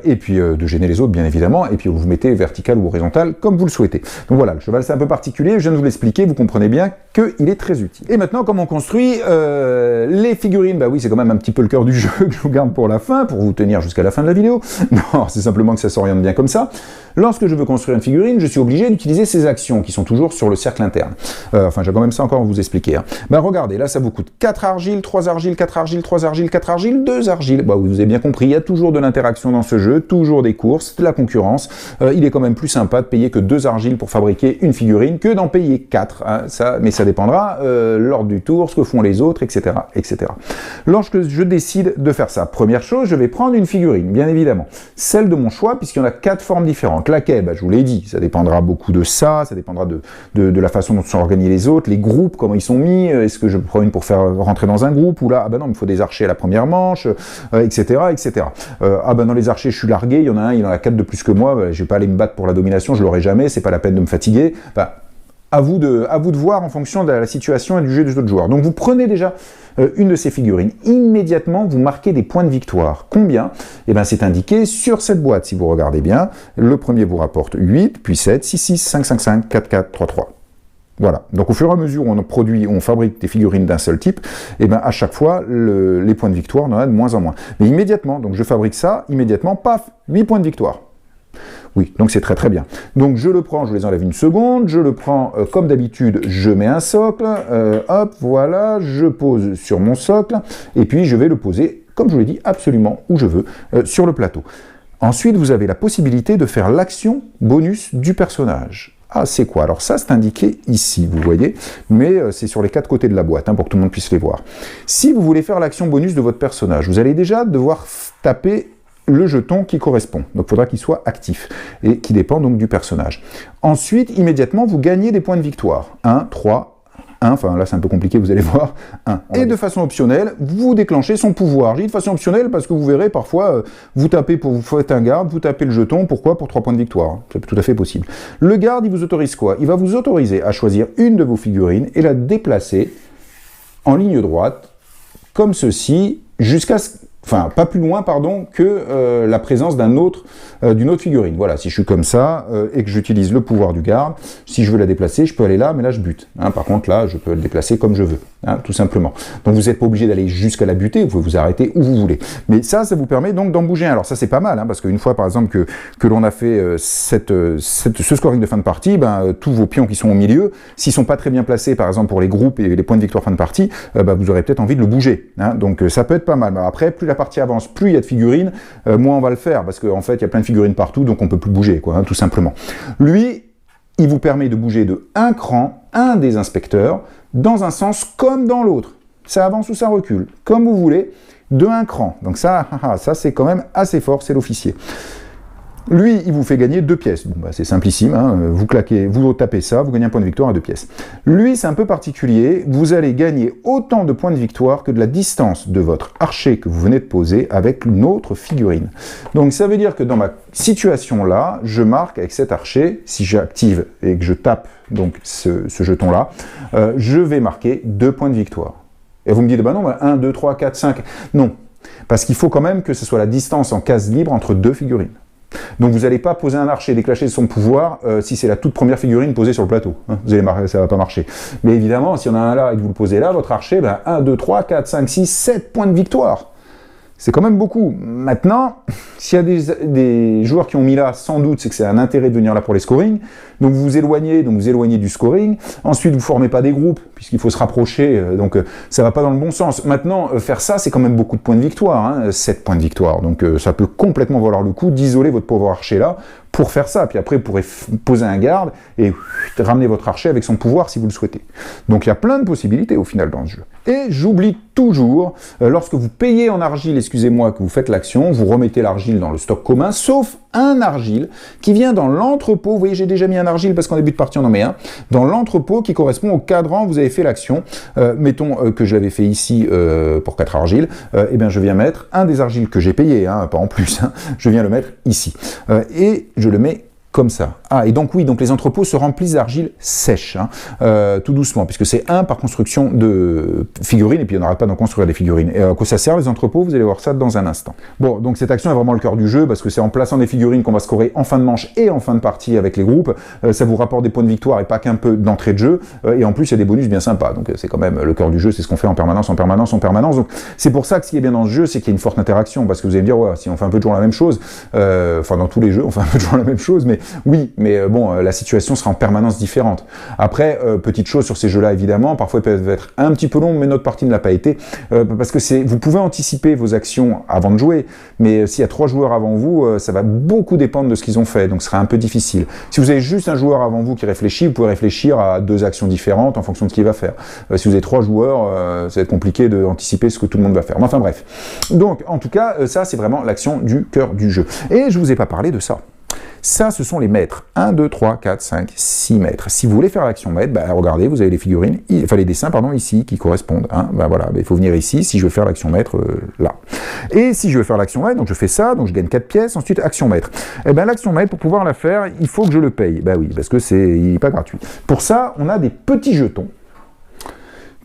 et puis de gêner les autres bien évidemment, et puis vous mettez vertical ou horizontal comme vous le souhaitez. Donc voilà, le cheval c'est un peu particulier, je viens de vous l'expliquer, vous comprenez bien qu'il est très utile. Et maintenant, comment on construit les figurines? Bah oui, c'est quand même un petit peu le cœur du jeu que je vous garde pour la fin, pour vous tenir jusqu'à la fin de la vidéo. Non, c'est simplement que ça s'oriente bien comme ça. Lorsque je veux construire une figurine, je suis obligé d'utiliser ces actions qui sont toujours sur le cercle interne. Enfin, j'ai quand même ça encore à vous expliquer. Hein. Ben regardez, là ça vous coûte 4 argiles, 3 argiles, 4 argiles, 3 argiles, 4 argiles, 2 argiles. Bah oui, vous avez bien compris, il y a toujours de l'interaction dans ce jeu, toujours des courses, de la concurrence. Il est quand même plus sympa de payer que 2 argiles pour fabriquer une figurine que d'en payer 4. Hein, mais ça dépendra lors du tour, ce que font les autres, etc., etc. Lorsque je décide de faire ça, première chose, je vais prendre une figurine, bien évidemment. Celle de mon choix, puisqu'il y en a 4 formes différentes. Laquelle? Bah, je vous l'ai dit, ça dépendra beaucoup de ça dépendra de la façon dont sont organisés les autres, les groupes, comment ils sont mis, est-ce que je prends une pour faire rentrer dans un groupe, ou là, ah ben non, il me faut des archers à la première manche, etc., etc. Ah ben dans les archers, je suis largué, il y en a un, il en a 4 de plus que moi, ben, je vais pas aller me battre pour la domination, je l'aurai jamais, c'est pas la peine de me fatiguer. Enfin, à vous de voir en fonction de la situation et du jeu des autres joueurs. Donc vous prenez déjà une de ces figurines. Immédiatement, vous marquez des points de victoire. Combien? Eh bien, c'est indiqué sur cette boîte, si vous regardez bien. Le premier vous rapporte 8, puis 7, 6, 6, 5, 5, 5, 4, 4, 3, 3. Voilà. Donc au fur et à mesure où on fabrique des figurines d'un seul type, eh ben, à chaque fois, les points de victoire, on en a de moins en moins. Mais immédiatement, donc je fabrique ça, immédiatement, paf, 8 points de victoire. Oui, donc c'est très très bien. Donc je le prends, je les enlève une seconde, je le prends comme d'habitude, je mets un socle, hop, voilà, je pose sur mon socle, et puis je vais le poser, comme je vous l'ai dit, absolument où je veux, sur le plateau. Ensuite, vous avez la possibilité de faire l'action bonus du personnage. Ah, c'est quoi? Alors ça, c'est indiqué ici, vous voyez, mais c'est sur les 4 côtés de la boîte, hein, pour que tout le monde puisse les voir. Si vous voulez faire l'action bonus de votre personnage, vous allez déjà devoir taper le jeton qui correspond. Donc il faudra qu'il soit actif et qui dépend donc du personnage. Ensuite, immédiatement, vous gagnez des points de victoire. 1, 3, 1, enfin là c'est un peu compliqué, vous allez voir, 1. Et de façon optionnelle, vous déclenchez son pouvoir. Je dis de façon optionnelle parce que vous verrez parfois, vous faites un garde, vous tapez le jeton, pourquoi? Pour 3 points de victoire. C'est tout à fait possible. Le garde, il vous autorise quoi? Il va vous autoriser à choisir une de vos figurines et la déplacer en ligne droite, comme ceci, jusqu'à ce... Enfin, pas plus loin, pardon, que la présence d'une autre figurine. Voilà, si je suis comme ça et que j'utilise le pouvoir du garde, si je veux la déplacer, je peux aller là, mais là je bute. Hein, par contre, là, je peux le déplacer comme je veux. hein, tout simplement. Donc vous n'êtes pas obligé d'aller jusqu'à la butée, vous pouvez vous arrêter où vous voulez. Mais ça vous permet donc d'en bouger un. Alors ça c'est pas mal, hein, parce qu'une fois par exemple que l'on a fait ce scoring de fin de partie, tous vos pions qui sont au milieu, s'ils sont pas très bien placés par exemple pour les groupes et les points de victoire fin de partie, vous aurez peut-être envie de le bouger. Hein, donc ça peut être pas mal. Mais après, plus la partie avance, plus il y a de figurines, moins on va le faire, parce qu'en fait il y a plein de figurines partout, donc on peut plus bouger, quoi, hein, tout simplement. Lui, il vous permet de bouger de un cran, un des inspecteurs, dans un sens comme dans l'autre. Ça avance ou ça recule, comme vous voulez, de un cran. Donc ça c'est quand même assez fort, c'est l'officier. Lui, il vous fait gagner 2 pièces. Bon, c'est simplissime, hein. Vous claquez, vous tapez ça, vous gagnez un point de victoire à 2 pièces. Lui, c'est un peu particulier. Vous allez gagner autant de points de victoire que de la distance de votre archer que vous venez de poser avec une autre figurine. Donc ça veut dire que dans ma situation là, je marque avec cet archer, si j'active et que je tape donc ce jeton-là, je vais marquer 2 points de victoire. Et vous me dites, non, 1, 2, 3, 4, 5. Non, parce qu'il faut quand même que ce soit la distance en case libre entre 2 figurines. Donc vous n'allez pas poser un archer et déclencher son pouvoir si c'est la toute première figurine posée sur le plateau. Hein. Vous allez ça ne va pas marcher. Mais évidemment, si on a un là et que vous le posez là, votre archer, 1, 2, 3, 4, 5, 6, 7 points de victoire. C'est quand même beaucoup. Maintenant, s'il y a des joueurs qui ont mis là, sans doute, c'est que c'est un intérêt de venir là pour les scorings. Donc vous vous éloignez du scoring. Ensuite, vous ne formez pas des groupes, puisqu'il faut se rapprocher. Donc ça ne va pas dans le bon sens. Maintenant, faire ça, c'est quand même beaucoup de points de victoire. Hein, 7 points de victoire. Donc ça peut complètement valoir le coup d'isoler votre pauvre archer là pour faire ça. Puis après, vous pourrez poser un garde et ramener votre archer avec son pouvoir si vous le souhaitez. Donc il y a plein de possibilités au final dans ce jeu. Et j'oublie toujours, lorsque vous payez en argile, excusez-moi, que vous faites l'action, vous remettez l'argile dans le stock commun, sauf un argile qui vient dans l'entrepôt. Vous voyez, j'ai déjà mis un argile parce qu'en début de partie on en met un. Dans l'entrepôt qui correspond au cadran où vous avez fait l'action. Mettons que je l'avais fait ici pour 4 argiles. Eh bien je viens mettre un des argiles que j'ai payé, hein, pas en plus. Hein, je viens le mettre ici. Et je le mets comme ça. Ah, et donc oui, donc les entrepôts se remplissent d'argile sèche, hein, tout doucement, puisque c'est un par construction de figurines, et puis il n'y en aura pas d'en construire des figurines. Et à quoi ça sert les entrepôts? Vous allez voir ça dans un instant. Bon, donc cette action est vraiment le cœur du jeu, parce que c'est en plaçant des figurines qu'on va scorer en fin de manche et en fin de partie avec les groupes. Ça vous rapporte des points de victoire et pas qu'un peu d'entrée de jeu. Et en plus, il y a des bonus bien sympas. Donc c'est quand même le cœur du jeu, c'est ce qu'on fait en permanence. Donc c'est pour ça que ce qui est bien dans ce jeu, c'est qu'il y a une forte interaction, parce que vous allez me dire, ouais, si on fait un peu toujours la même chose, enfin dans tous les jeux, on fait un peu toujours la même chose, mais oui, mais bon, la situation sera en permanence différente. Après, petite chose sur ces jeux-là, évidemment, parfois ils peuvent être un petit peu longs, mais notre partie ne l'a pas été, parce que vous pouvez anticiper vos actions avant de jouer, mais s'il y a 3 joueurs avant vous, ça va beaucoup dépendre de ce qu'ils ont fait, donc ce sera un peu difficile. Si vous avez juste un joueur avant vous qui réfléchit, vous pouvez réfléchir à 2 actions différentes en fonction de ce qu'il va faire. Si vous avez 3 joueurs, ça va être compliqué d'anticiper ce que tout le monde va faire. Mais enfin bref. Donc, en tout cas, ça, c'est vraiment l'action du cœur du jeu. Et je vous ai pas parlé de ça. Ça, ce sont les mètres. 1, 2, 3, 4, 5, 6 mètres. Si vous voulez faire l'action mètre, regardez, vous avez les figurines, enfin les dessins, pardon, ici, qui correspondent. Hein, voilà, il faut venir ici, si je veux faire l'action mètre, là. Et si je veux faire l'action mètre, donc je fais ça, donc je gagne 4 pièces, ensuite action mètre. Eh bien, l'action mètre, pour pouvoir la faire, il faut que je le paye. Oui, parce que il n'est pas gratuit. Pour ça, on a des petits jetons.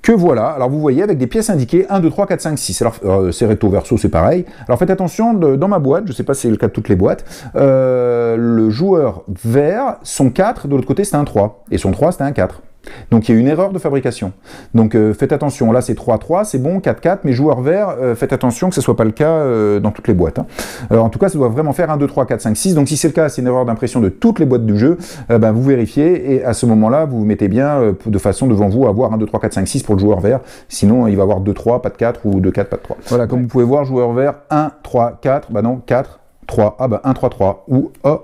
Que voilà, alors vous voyez avec des pièces indiquées 1, 2, 3, 4, 5, 6. Alors c'est recto verso, c'est pareil. Alors faites attention, dans ma boîte, je ne sais pas si c'est le cas de toutes les boîtes, le joueur vert, son 4, de l'autre côté c'était un 3, et son 3 c'était un 4. Donc il y a une erreur de fabrication. Donc faites attention, là c'est 3-3, c'est bon, 4-4, mais joueur vert, faites attention que ce ne soit pas le cas dans toutes les boîtes. Hein. En tout cas, ça doit vraiment faire 1, 2, 3, 4, 5, 6. Donc si c'est le cas, c'est une erreur d'impression de toutes les boîtes du jeu, vous vérifiez, et à ce moment-là, vous mettez bien de façon devant vous à avoir 1, 2, 3, 4, 5, 6 pour le joueur vert. Sinon, il va avoir 2-3, pas de 4, ou 2-4, pas de 3. Voilà, comme vous pouvez voir, joueur vert, 1, 3, 4, non, 4, 3, 1, 3, 3, ou, 1,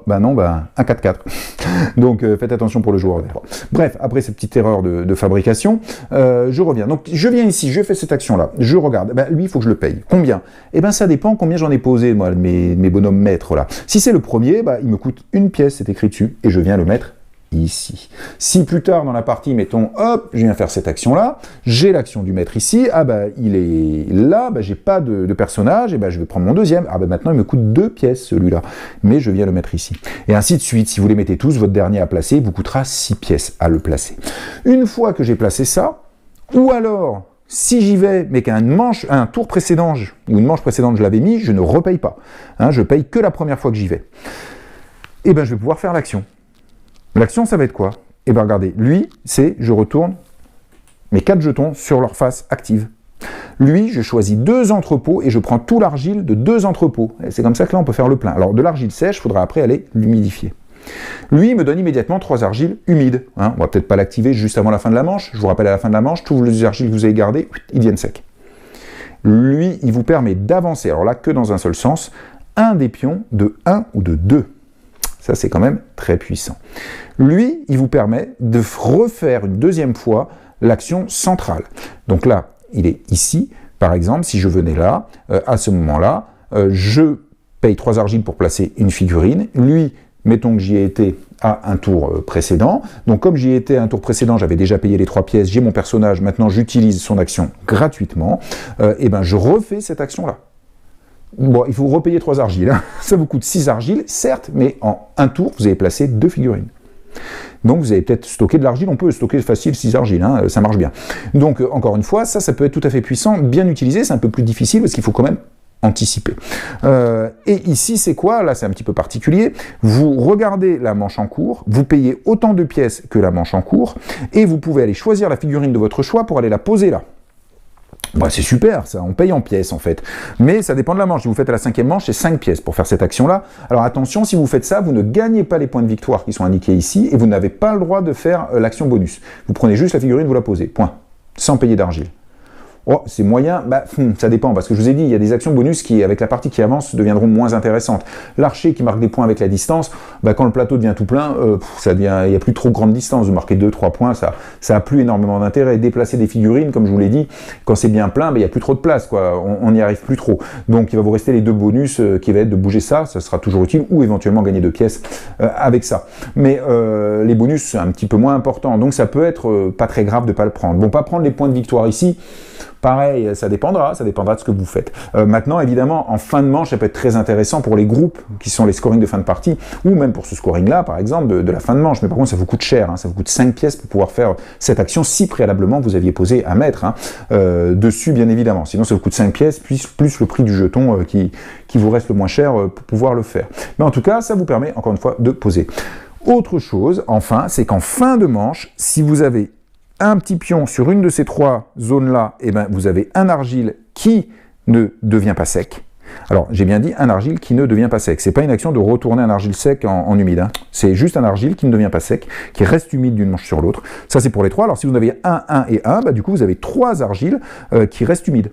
4, 4. Donc, faites attention pour le joueur vert. Bref, après cette petite erreur de fabrication, je reviens. Donc, je viens ici, je fais cette action-là, je regarde, lui, il faut que je le paye. Combien? Ça dépend combien j'en ai posé, moi, mes bonhommes maîtres, là. Si c'est le premier, il me coûte 1 pièce, c'est écrit dessus, et je viens le mettre ici. Si plus tard dans la partie, mettons, hop, je viens faire cette action-là, j'ai l'action du maître ici, il est là, j'ai pas de personnage, et je vais prendre mon deuxième, maintenant il me coûte 2 pièces celui-là, mais je viens le mettre ici. Et ainsi de suite, si vous les mettez tous, votre dernier à placer vous coûtera 6 pièces à le placer. Une fois que j'ai placé ça, ou alors, si j'y vais, mais qu'un tour précédent, ou une manche précédente je l'avais mis, je ne repaye pas. Hein, je paye que la première fois que j'y vais. Et je vais pouvoir faire l'action. L'action, ça va être quoi? Regardez, lui, c'est je retourne mes 4 jetons sur leur face active. Lui, je choisis 2 entrepôts et je prends tout l'argile de 2 entrepôts. C'est comme ça que là, on peut faire le plein. Alors, de l'argile sèche, il faudra après aller l'humidifier. Lui, il me donne immédiatement 3 argiles humides. Hein, on va peut-être pas l'activer juste avant la fin de la manche. Je vous rappelle, à la fin de la manche, tous les argiles que vous avez gardés, ils deviennent secs. Lui, il vous permet d'avancer, alors là, que dans un seul sens, un des pions de 1 ou de 2. Ça, c'est quand même très puissant. Lui, il vous permet de refaire une deuxième fois l'action centrale. Donc là, il est ici. Par exemple, si je venais là, à ce moment-là, je paye 3 argiles pour placer une figurine. Lui, mettons que j'y ai été à un tour précédent. Donc comme j'y ai été à un tour précédent, j'avais déjà payé les 3 pièces, j'ai mon personnage, maintenant j'utilise son action gratuitement, et ben je refais cette action-là. Bon, il faut repayer 3 argiles, hein. Ça vous coûte 6 argiles, certes, mais en un tour, vous avez placé 2 figurines. Donc vous avez peut-être stocké de l'argile, on peut stocker facile 6 argiles, hein, ça marche bien. Donc encore une fois, ça peut être tout à fait puissant, bien utilisé, c'est un peu plus difficile parce qu'il faut quand même anticiper. Et ici, c'est quoi? Là, c'est un petit peu particulier. Vous regardez la manche en cours, vous payez autant de pièces que la manche en cours, et vous pouvez aller choisir la figurine de votre choix pour aller la poser là. Bah, c'est super, ça, on paye en pièces en fait. Mais ça dépend de la manche. Si vous faites à la 5e manche, c'est 5 pièces pour faire cette action-là. Alors attention, si vous faites ça, vous ne gagnez pas les points de victoire qui sont indiqués ici, et vous n'avez pas le droit de faire l'action bonus. Vous prenez juste la figurine, vous la posez, point. Sans payer d'argile. Oh, c'est moyen, bah, ça dépend, parce que je vous ai dit, il y a des actions bonus qui, avec la partie qui avance, deviendront moins intéressantes. L'archer qui marque des points avec la distance, bah, quand le plateau devient tout plein, il n'y a plus trop grande distance. Vous marquez 2-3 points, ça a plus énormément d'intérêt. Déplacer des figurines, comme je vous l'ai dit, quand c'est bien plein, bah, il n'y a plus trop de place, quoi. On n'y arrive plus trop. Donc il va vous rester les 2 bonus qui va être de bouger ça sera toujours utile, ou éventuellement gagner 2 pièces avec ça. Mais les bonus, c'est un petit peu moins important, donc ça peut être pas très grave de ne pas le prendre. Bon, pas prendre les points de victoire ici, pareil, ça dépendra de ce que vous faites. Maintenant, évidemment, en fin de manche, ça peut être très intéressant pour les groupes qui sont les scorings de fin de partie, ou même pour ce scoring-là, par exemple, de la fin de manche. Mais par contre, ça vous coûte cher, hein, ça vous coûte 5 pièces pour pouvoir faire cette action si préalablement vous aviez posé un mètre dessus, bien évidemment. Sinon, ça vous coûte 5 pièces, plus le prix du jeton qui vous reste le moins cher pour pouvoir le faire. Mais en tout cas, ça vous permet, encore une fois, de poser. Autre chose, enfin, c'est qu'en fin de manche, si vous avez un petit pion sur une de ces 3 zones-là, eh ben, vous avez un argile qui ne devient pas sec. Alors, j'ai bien dit un argile qui ne devient pas sec. C'est pas une action de retourner un argile sec en humide. Hein. C'est juste un argile qui ne devient pas sec, qui reste humide d'une manche sur l'autre. Ça, c'est pour les 3. Alors, si vous en avez 1, 1 et 1, bah, du coup, vous avez 3 argiles qui restent humides.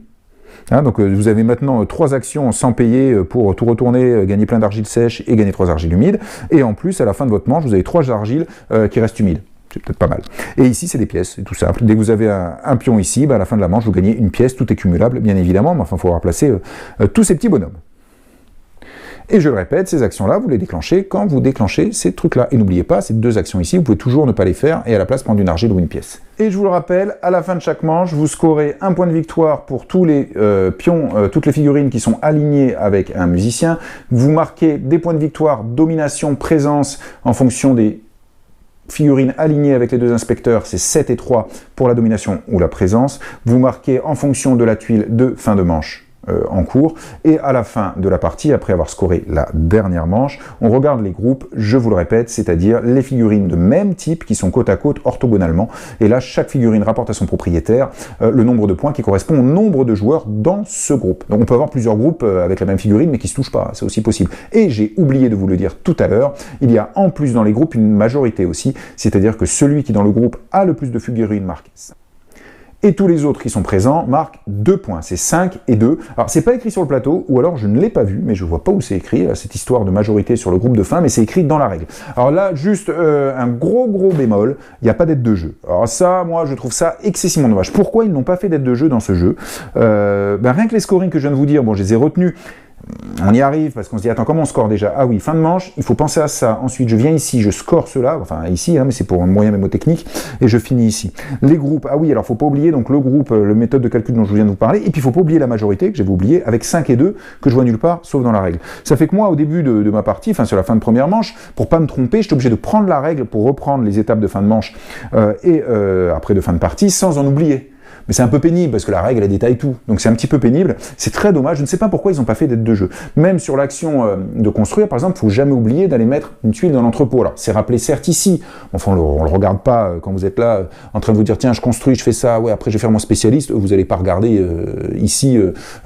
Hein, donc vous avez maintenant 3 actions sans payer pour tout retourner, gagner plein d'argile sèche et gagner 3 argiles humides. Et en plus, à la fin de votre manche, vous avez 3 argiles qui restent humides. C'est peut-être pas mal. Et ici, c'est des pièces, c'est tout simple. Dès que vous avez un pion ici, bah, à la fin de la manche, vous gagnez une pièce, tout est cumulable, bien évidemment, mais enfin, il faut avoir placé tous ces petits bonhommes. Et je le répète, ces actions-là, vous les déclenchez quand vous déclenchez ces trucs-là. Et n'oubliez pas, ces 2 actions ici, vous pouvez toujours ne pas les faire et à la place prendre une argile ou une pièce. Et je vous le rappelle, à la fin de chaque manche, vous scorez un point de victoire pour tous les pions, toutes les figurines qui sont alignées avec un musicien. Vous marquez des points de victoire, domination, présence, en fonction des figurines alignées avec les 2 inspecteurs, c'est 7 et 3 pour la domination ou la présence. Vous marquez en fonction de la tuile de fin de manche en cours, et à la fin de la partie, après avoir scoré la dernière manche, on regarde les groupes, je vous le répète, c'est-à-dire les figurines de même type qui sont côte à côte orthogonalement, et là chaque figurine rapporte à son propriétaire le nombre de points qui correspond au nombre de joueurs dans ce groupe. Donc on peut avoir plusieurs groupes avec la même figurine mais qui se touchent pas, c'est aussi possible. Et j'ai oublié de vous le dire tout à l'heure, il y a en plus dans les groupes une majorité aussi, c'est-à-dire que celui qui dans le groupe a le plus de figurines marque ça. Et tous les autres qui sont présents marquent 2 points, c'est 5 et 2. Alors c'est pas écrit sur le plateau, ou alors je ne l'ai pas vu, mais je vois pas où c'est écrit, cette histoire de majorité sur le groupe de fin, mais c'est écrit dans la règle. Alors là, juste un gros bémol, il n'y a pas d'aide de jeu. Alors ça, moi, je trouve ça excessivement dommage. Pourquoi ils n'ont pas fait d'aide de jeu dans ce jeu? Rien que les scorings que je viens de vous dire, bon, je les ai retenus. On y arrive parce qu'on se dit, attends, comment on score déjà? Ah oui, fin de manche, il faut penser à ça. Ensuite, je viens ici, je score cela, enfin ici, hein, mais c'est pour un moyen mémotechnique, et je finis ici. Les groupes, ah oui, alors faut pas oublier, donc le groupe, le méthode de calcul dont je viens de vous parler, et puis il faut pas oublier la majorité, que j'avais oublié, avec 5 et 2, que je vois nulle part, sauf dans la règle. Ça fait que moi, au début de ma partie, enfin sur la fin de première manche, pour pas me tromper, j'étais obligé de prendre la règle pour reprendre les étapes de fin de manche, et après de fin de partie, sans en oublier. mais c'est un peu pénible, parce que la règle, elle détaille tout. Donc c'est un petit peu pénible. C'est très dommage. Je ne sais pas pourquoi ils n'ont pas fait d'aide de jeu. Même sur l'action de construire, par exemple, il ne faut jamais oublier d'aller mettre une tuile dans l'entrepôt. Alors, c'est rappelé certes ici. Enfin, on ne le regarde pas quand vous êtes là, en train de vous dire, tiens, je construis, je fais ça, ouais, après je vais faire mon spécialiste. Vous n'allez pas regarder ici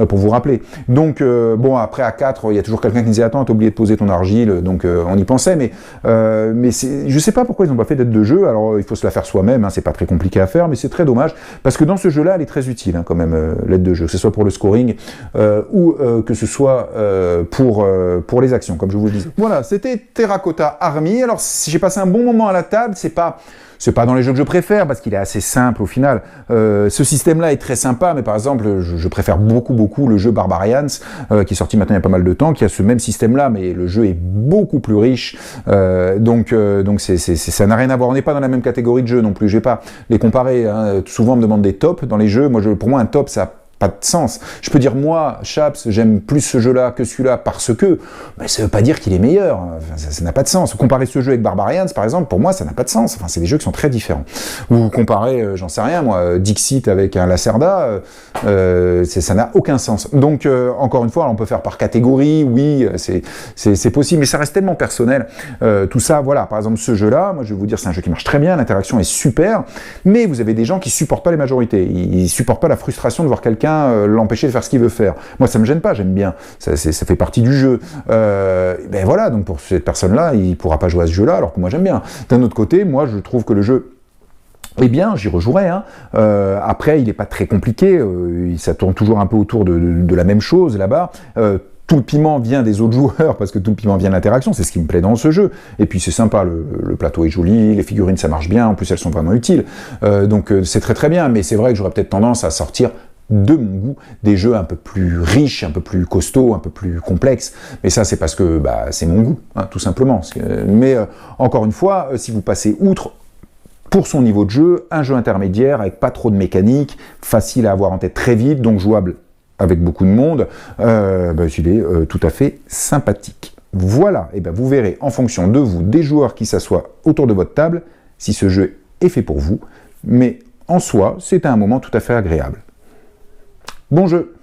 pour vous rappeler. Donc, bon, après, à 4, il y a toujours quelqu'un qui disait, attends, t'as oublié de poser ton argile. Donc, on y pensait, mais je ne sais pas pourquoi ils n'ont pas fait d'aide de jeu. Alors, il faut se la faire soi-même, hein, c'est pas très compliqué à faire, mais c'est très dommage, parce que dans ce jeu-là, elle est très utile, hein, quand même, l'aide de jeu, que ce soit pour le scoring ou que ce soit pour les actions, comme je vous le disais. Voilà, c'était Terracotta Army. Alors, si j'ai passé un bon moment à la table, c'est pas dans les jeux que je préfère, parce qu'il est assez simple au final. Ce système-là est très sympa, mais par exemple, je préfère beaucoup le jeu Barbarians, qui est sorti maintenant il y a pas mal de temps, qui a ce même système-là, mais le jeu est beaucoup plus riche. Donc ça n'a rien à voir. On n'est pas dans la même catégorie de jeux non plus. Je vais pas les comparer. Hein. Souvent, on me demande des tops dans les jeux. Pour moi, un top, ça pas de sens. Je peux dire, moi, Chaps, j'aime plus ce jeu-là que celui-là parce que, mais ça veut pas dire qu'il est meilleur. Enfin, ça n'a pas de sens. Comparer ce jeu avec Barbarians, par exemple, pour moi, ça n'a pas de sens. Enfin, c'est des jeux qui sont très différents. Ou comparer, j'en sais rien, moi, Dixit avec un Lacerda, ça n'a aucun sens. Donc, encore une fois, on peut faire par catégorie, oui, c'est possible, mais ça reste tellement personnel. Tout ça, voilà, par exemple, ce jeu-là, moi, je vais vous dire, c'est un jeu qui marche très bien, l'interaction est super, mais vous avez des gens qui supportent pas les majorités. Ils supportent pas la frustration de voir quelqu'un l'empêcher de faire ce qu'il veut faire. Moi, ça me gêne pas, j'aime bien. Ça fait partie du jeu. Ben voilà, donc pour cette personne-là, il pourra pas jouer à ce jeu-là, alors que moi, j'aime bien. D'un autre côté, moi, je trouve que le jeu, eh bien, j'y rejouerai. Hein. Après, il n'est pas très compliqué. Ça tourne toujours un peu autour de la même chose, là-bas. Tout le piment vient des autres joueurs, parce que tout le piment vient de l'interaction, c'est ce qui me plaît dans ce jeu. Et puis c'est sympa, le plateau est joli, les figurines ça marche bien, en plus elles sont vraiment utiles. Donc c'est très bien, mais c'est vrai que j'aurais peut-être tendance à sortir de mon goût, des jeux un peu plus riches, un peu plus costauds, un peu plus complexes. Mais ça, c'est parce que c'est mon goût, hein, tout simplement. Mais encore une fois, si vous passez outre, pour son niveau de jeu, un jeu intermédiaire avec pas trop de mécanique, facile à avoir en tête très vite, donc jouable avec beaucoup de monde, il est tout à fait sympathique. Voilà, et vous verrez en fonction de vous, des joueurs qui s'assoient autour de votre table, si ce jeu est fait pour vous, mais en soi, c'est un moment tout à fait agréable. Bon jeu!